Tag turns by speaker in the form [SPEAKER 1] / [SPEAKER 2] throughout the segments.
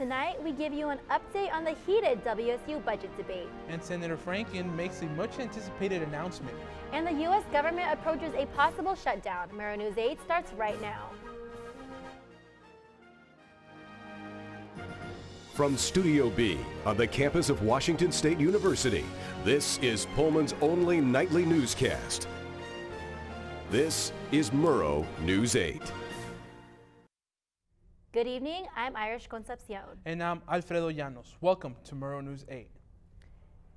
[SPEAKER 1] Tonight, we give you an update on the heated WSU budget debate.
[SPEAKER 2] And Senator Franken makes a much-anticipated announcement.
[SPEAKER 1] And the U.S. government approaches a possible shutdown. Murrow News 8 starts right now.
[SPEAKER 3] From Studio B on the campus of Washington State University, this is Pullman's only nightly newscast. This is Murrow News 8.
[SPEAKER 1] Good evening, I'm Irish Concepcion.
[SPEAKER 2] And I'm Alfredo Llanos. Welcome to Murrow News 8.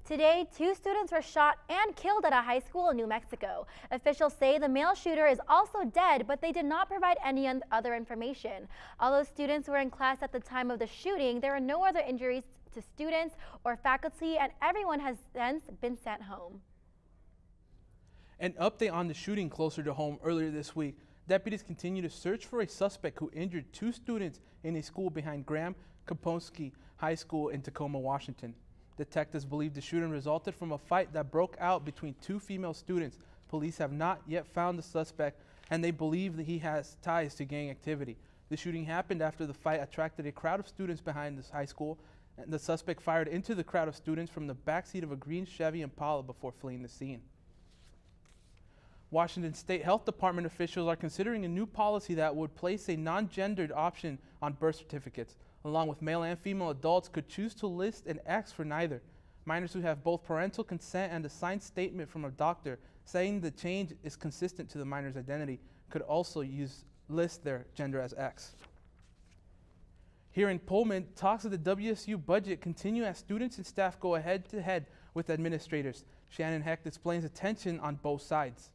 [SPEAKER 1] Today, 2 students were shot and killed at a high school in New Mexico. Officials say the male shooter is also dead, but they did not provide any other information. Although students were in class at the time of the shooting, there were no other injuries to students or faculty, and everyone has since been sent home.
[SPEAKER 2] An update on the shooting closer to home earlier this week. Deputies continue to search for a suspect who injured 2 students in a school behind Graham Kaponsky High School in Tacoma, Washington. Detectives believe the shooting resulted from a fight that broke out between 2 female students. Police have not yet found the suspect, and they believe that he has ties to gang activity. The shooting happened after the fight attracted a crowd of students behind this high school, and the suspect fired into the crowd of students from the backseat of a green Chevy Impala before fleeing the scene. Washington State Health Department officials are considering a new policy that would place a non-gendered option on birth certificates. Along with male and female adults could choose to list an X for neither. Minors who have both parental consent and a signed statement from a doctor saying the change is consistent to the minor's identity could also list their gender as X. Here in Pullman, talks of the WSU budget continue as students and staff go head-to-head with administrators. Shannon Hecht explains the tension on both sides.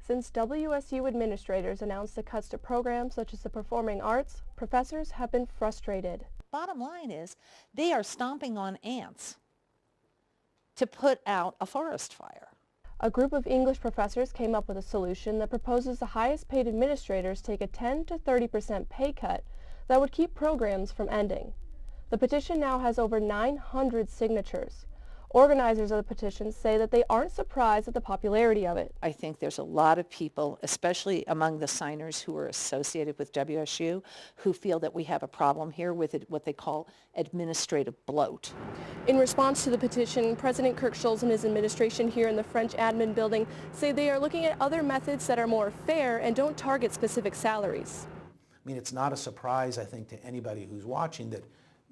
[SPEAKER 4] Since WSU administrators announced the cuts to programs such as the performing arts, professors have been frustrated.
[SPEAKER 5] Bottom line is they are stomping on ants to put out a forest fire.
[SPEAKER 4] A group of English professors came up with a solution that proposes the highest paid administrators take a 10 to 30% pay cut that would keep programs from ending. The petition now has over 900 signatures. Organizers of the petition say that they aren't surprised at the popularity of it.
[SPEAKER 5] I think there's a lot of people, especially among the signers who are associated with WSU, who feel that we have a problem here with what they call administrative bloat.
[SPEAKER 4] In response to the petition, President Kirk Schulz and his administration here in the French admin building say they are looking at other methods that are more fair and don't target specific salaries.
[SPEAKER 6] I mean, it's not a surprise, I think, to anybody who's watching that,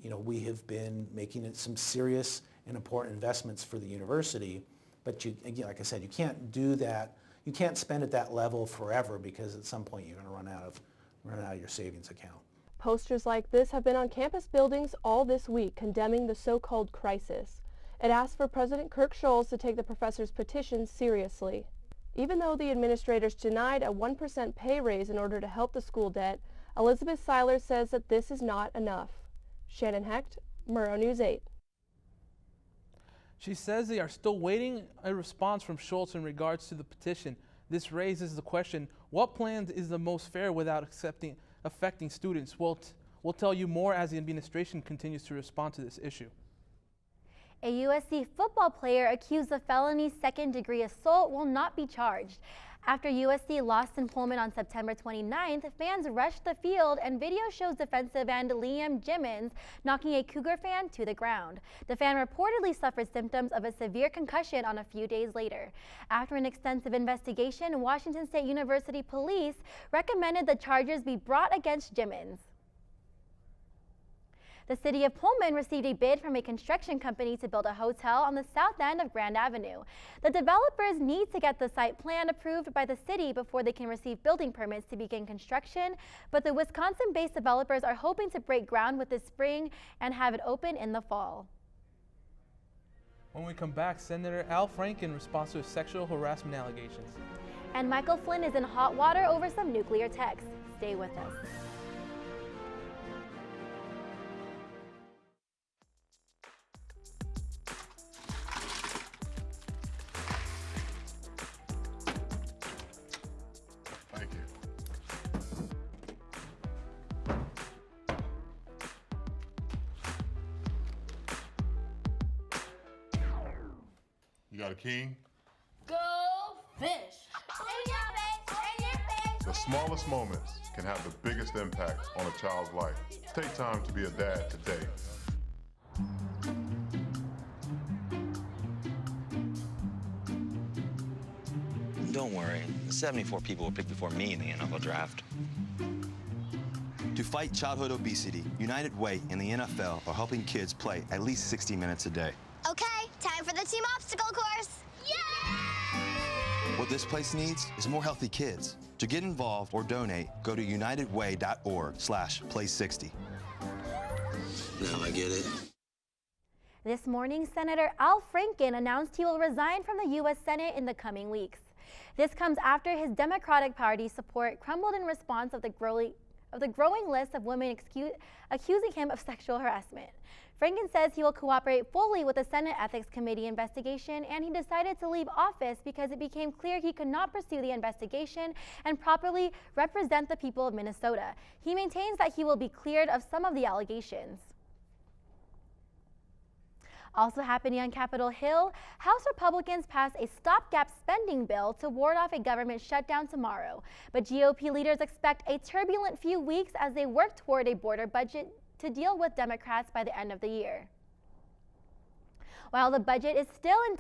[SPEAKER 6] we have been making some serious and important investments for the university, but again, like I said, you can't do that. You can't spend at that level forever because at some point you're going to run out of your savings account.
[SPEAKER 4] Posters like this have been on campus buildings all this week condemning the so-called crisis. It asks for President Kirk Schulz to take the professors' petition seriously. Even though the administrators denied a 1% pay raise in order to help the school debt, Elizabeth Seiler says that this is not enough. Shannon Hecht, Murrow News 8.
[SPEAKER 2] She says they are still waiting a response from Schulz in regards to the petition. This raises the question, what plan is the most fair without affecting students? We'll tell you more as the administration continues to respond to this issue.
[SPEAKER 1] A USC football player accused of felony second-degree assault will not be charged. After USC lost in Pullman on September 29th, fans rushed the field and video shows defensive end Liam Jimmons knocking a Cougar fan to the ground. The fan reportedly suffered symptoms of a severe concussion on a few days later. After an extensive investigation, Washington State University police recommended the charges be brought against Jimmons. The city of Pullman received a bid from a construction company to build a hotel on the south end of Grand Avenue. The developers need to get the site plan approved by the city before they can receive building permits to begin construction, but the Wisconsin-based developers are hoping to break ground with this spring and have it open in the fall.
[SPEAKER 2] When we come back, Senator Al Franken responds to sexual harassment allegations.
[SPEAKER 1] And Michael Flynn is in hot water over some nuclear techs. Stay with us.
[SPEAKER 7] You got a king?
[SPEAKER 8] Go fish! In your face! In your face!
[SPEAKER 7] The smallest moments can have the biggest impact on a child's life. Take time to be a dad today.
[SPEAKER 8] Don't worry, 74 people were picked before me in the NFL draft.
[SPEAKER 9] To fight childhood obesity, United Way and the NFL are helping kids play at least 60 minutes a day.
[SPEAKER 10] Okay, time for the team obstacle course. Yay!
[SPEAKER 9] What this place needs is more healthy kids. To get involved or donate, go to unitedway.org/play60.
[SPEAKER 8] Now I get it.
[SPEAKER 1] This morning, Senator Al Franken announced he will resign from the U.S. Senate in the coming weeks. This comes after his Democratic Party support crumbled in response of the growing list of women accusing him of sexual harassment. Franken says he will cooperate fully with the Senate Ethics Committee investigation, and he decided to leave office because it became clear he could not pursue the investigation and properly represent the people of Minnesota. He maintains that he will be cleared of some of the allegations. Also happening on Capitol Hill, House Republicans passed a stopgap spending bill to ward off a government shutdown tomorrow. But GOP leaders expect a turbulent few weeks as they work toward a border budget to deal with Democrats by the end of the year. While the budget is still in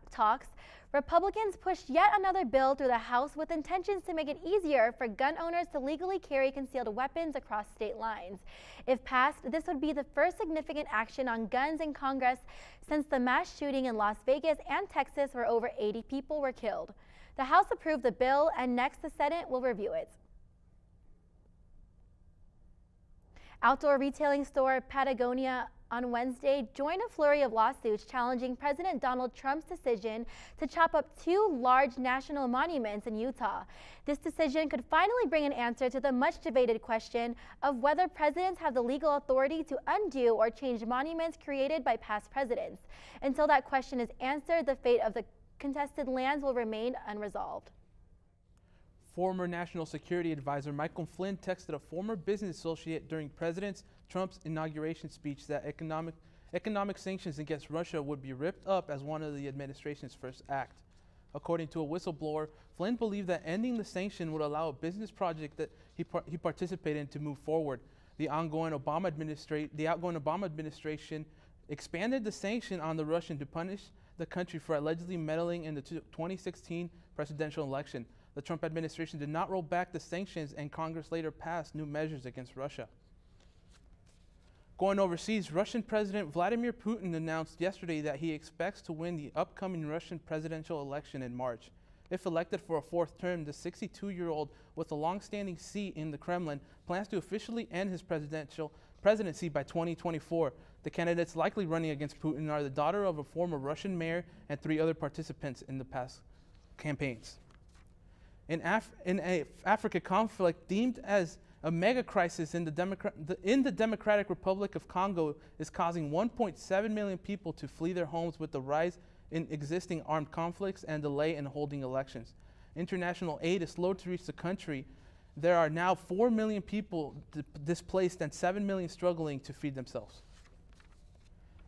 [SPEAKER 1] talks, Republicans pushed yet another bill through the House with intentions to make it easier for gun owners to legally carry concealed weapons across state lines. If passed, this would be the first significant action on guns in Congress since the mass shooting in Las Vegas and Texas where over 80 people were killed. The House approved the bill, and next the Senate will review it. Outdoor retailing store Patagonia on Wednesday joined a flurry of lawsuits challenging President Donald Trump's decision to chop up 2 large national monuments in Utah. This decision could finally bring an answer to the much debated question of whether presidents have the legal authority to undo or change monuments created by past presidents. Until that question is answered, the fate of the contested lands will remain unresolved.
[SPEAKER 2] Former National Security Advisor Michael Flynn texted a former business associate during President Trump's inauguration speech that economic sanctions against Russia would be ripped up as one of the administration's first act. According to a whistleblower, Flynn believed that ending the sanction would allow a business project that he participated in to move forward. The outgoing Obama administration expanded the sanction on the Russian to punish the country for allegedly meddling in the 2016 presidential election. The Trump administration did not roll back the sanctions, and Congress later passed new measures against Russia. Going overseas, Russian President Vladimir Putin announced yesterday that he expects to win the upcoming Russian presidential election in March. If elected for a 4th term, the 62-year-old with a long-standing seat in the Kremlin plans to officially end his presidency by 2024. The candidates likely running against Putin are the daughter of a former Russian mayor and 3 other participants in the past campaigns. In a Africa conflict deemed as a mega crisis in the Democratic Republic of Congo is causing 1.7 million people to flee their homes with the rise in existing armed conflicts and delay in holding elections. International aid is slow to reach the country. There are now 4 million people displaced and 7 million struggling to feed themselves.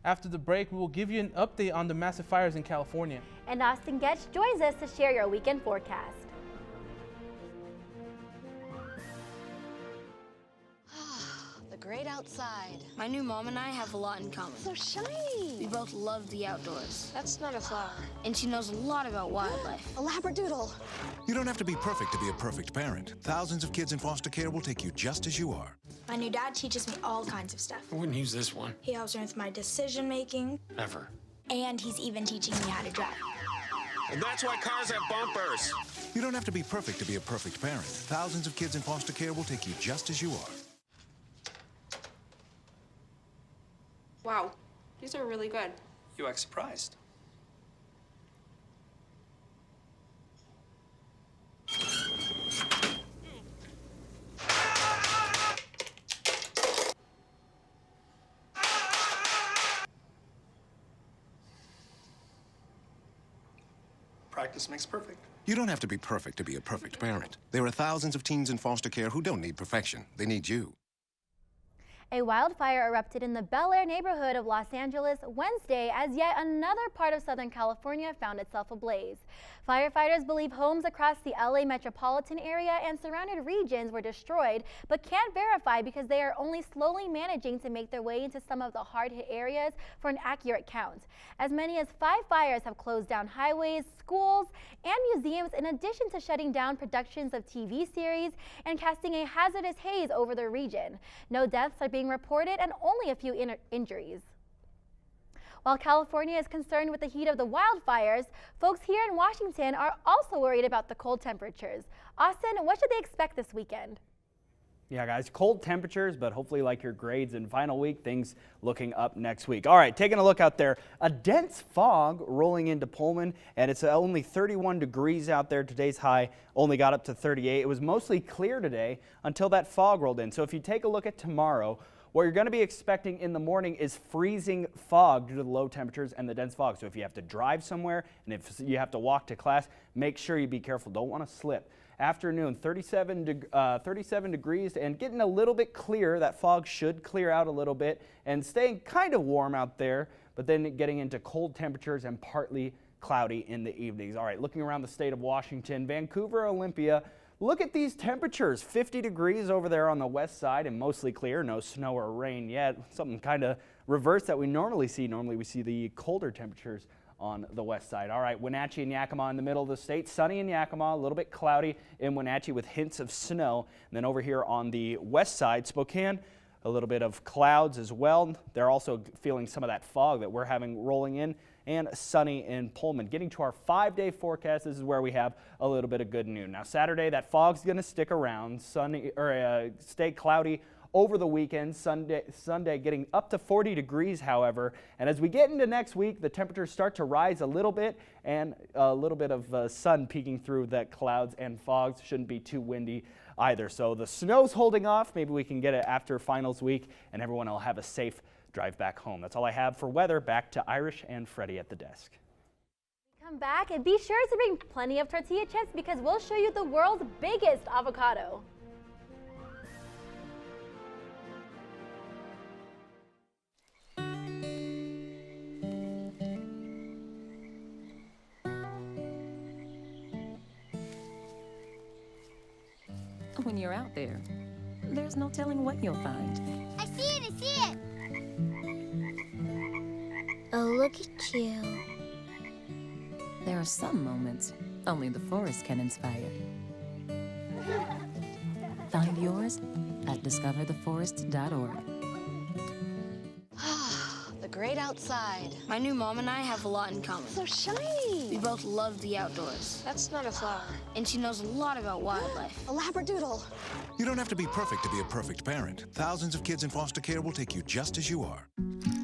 [SPEAKER 2] After the break, we will give you an update on the massive fires in California.
[SPEAKER 1] And Austin Getch joins us to share your weekend forecast.
[SPEAKER 11] Great outside.
[SPEAKER 12] My new mom and I have a lot in common.
[SPEAKER 11] So shiny.
[SPEAKER 12] We both love the outdoors.
[SPEAKER 11] That's not a flower.
[SPEAKER 12] And she knows a lot about wildlife.
[SPEAKER 11] A labradoodle.
[SPEAKER 13] You don't have to be perfect to be a perfect parent. Thousands of kids in foster care will take you just as you are.
[SPEAKER 14] My new dad teaches me all kinds of stuff.
[SPEAKER 15] I wouldn't use this one.
[SPEAKER 14] He helps me with my decision making.
[SPEAKER 15] Ever.
[SPEAKER 14] And he's even teaching me how to drive.
[SPEAKER 16] And that's why cars have bumpers.
[SPEAKER 13] You don't have to be perfect to be a perfect parent. Thousands of kids in foster care will take you just as you are.
[SPEAKER 17] Wow, these are really good.
[SPEAKER 15] You act surprised. Practice makes perfect.
[SPEAKER 13] You don't have to be perfect to be a perfect parent. There are thousands of teens in foster care who don't need perfection. They need you.
[SPEAKER 1] A wildfire erupted in the Bel Air neighborhood of Los Angeles Wednesday as yet another part of Southern California found itself ablaze. Firefighters believe homes across the LA metropolitan area and surrounding regions were destroyed, but can't verify because they are only slowly managing to make their way into some of the hard-hit areas for an accurate count. As many as 5 fires have closed down highways, schools, and museums, in addition to shutting down productions of TV series and casting a hazardous haze over the region. No deaths are being reported and only a few injuries. While California is concerned with the heat of the wildfires, folks here in Washington are also worried about the cold temperatures. Austin, what should they expect this weekend?
[SPEAKER 18] Yeah, guys, cold temperatures, but hopefully like your grades in final week, things looking up next week. All right, taking a look out there, a dense fog rolling into Pullman, and it's only 31 degrees out there. Today's high only got up to 38. It was mostly clear today until that fog rolled in. So if you take a look at tomorrow, what you're going to be expecting in the morning is freezing fog due to the low temperatures and the dense fog. So if you have to drive somewhere and if you have to walk to class, make sure you be careful. Don't want to slip. Afternoon, 37 degrees and getting a little bit clear. That fog should clear out a little bit and staying kind of warm out there, but then getting into cold temperatures and partly cloudy in the evenings. All right, looking around the state of Washington, Vancouver, Olympia. Look at these temperatures, 50 degrees over there on the west side and mostly clear, no snow or rain yet. Something kind of reverse that we normally see. Normally we see the colder temperatures on the west side. All right, Wenatchee and Yakima in the middle of the state. Sunny in Yakima, a little bit cloudy in Wenatchee with hints of snow. And then over here on the west side, Spokane, a little bit of clouds as well. They're also feeling some of that fog that we're having rolling in, and sunny in Pullman. Getting to our 5-day forecast, this is where we have a little bit of good news. Now Saturday, that fog's going to stick around, sunny or stay cloudy over the weekend. Sunday getting up to 40 degrees, however. And as we get into next week, the temperatures start to rise a little bit, and a little bit of sun peeking through that clouds and fogs. Shouldn't be too windy either. So the snow's holding off. Maybe we can get it after finals week, and everyone will have a safe drive back home. That's all I have for weather. Back to Irish and Freddie at the desk.
[SPEAKER 1] Come back and be sure to bring plenty of tortilla chips because we'll show you the world's biggest avocado.
[SPEAKER 19] When you're out there, there's no telling what you'll find.
[SPEAKER 10] I see it, I see it.
[SPEAKER 20] Oh, look at you.
[SPEAKER 19] There are some moments only the forest can inspire. Find yours at discovertheforest.org.
[SPEAKER 11] The great outside.
[SPEAKER 12] My new mom and I have a lot in common.
[SPEAKER 11] So shiny.
[SPEAKER 12] We both love the outdoors.
[SPEAKER 11] That's not a flower.
[SPEAKER 12] And she knows a lot about wildlife.
[SPEAKER 11] A labradoodle.
[SPEAKER 13] You don't have to be perfect to be a perfect parent. Thousands of kids in foster care will take you just as you are.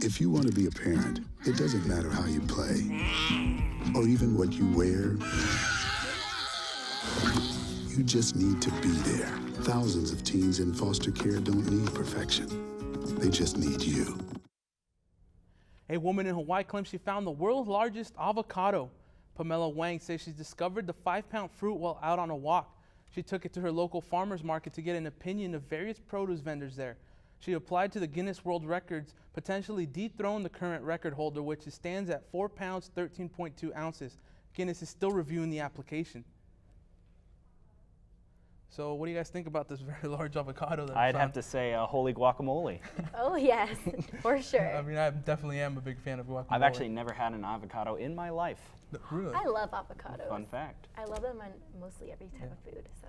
[SPEAKER 21] If you want to be a parent, it doesn't matter how you play or even what you wear. You just need to be there. Thousands of teens in foster care don't need perfection. They just need you.
[SPEAKER 2] A woman in Hawaii claims she found the world's largest avocado. Pamela Wang says she's discovered the 5-pound fruit while out on a walk. She took it to her local farmer's market to get an opinion of various produce vendors there. She applied to the Guinness World Records, potentially dethrone the current record holder, which stands at 4 pounds, 13.2 ounces. Guinness is still reviewing the application. So what do you guys think about this very large avocado that
[SPEAKER 18] I'd have to say holy guacamole.
[SPEAKER 1] Oh yes, for sure.
[SPEAKER 2] I mean, I definitely am a big fan of guacamole.
[SPEAKER 18] I've actually never had an avocado in my life.
[SPEAKER 2] Really?
[SPEAKER 1] I love avocados.
[SPEAKER 18] Fun fact.
[SPEAKER 1] I love them on mostly every type of food. So.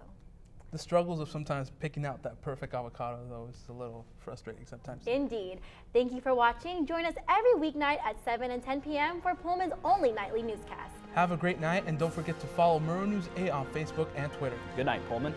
[SPEAKER 2] The struggles of sometimes picking out that perfect avocado, though, is a little frustrating sometimes.
[SPEAKER 1] Indeed. Thank you for watching. Join us every weeknight at 7 and 10 p.m. for Pullman's only nightly newscast.
[SPEAKER 2] Have a great night, and don't forget to follow Murrow News 8 on Facebook and Twitter.
[SPEAKER 18] Good night, Pullman.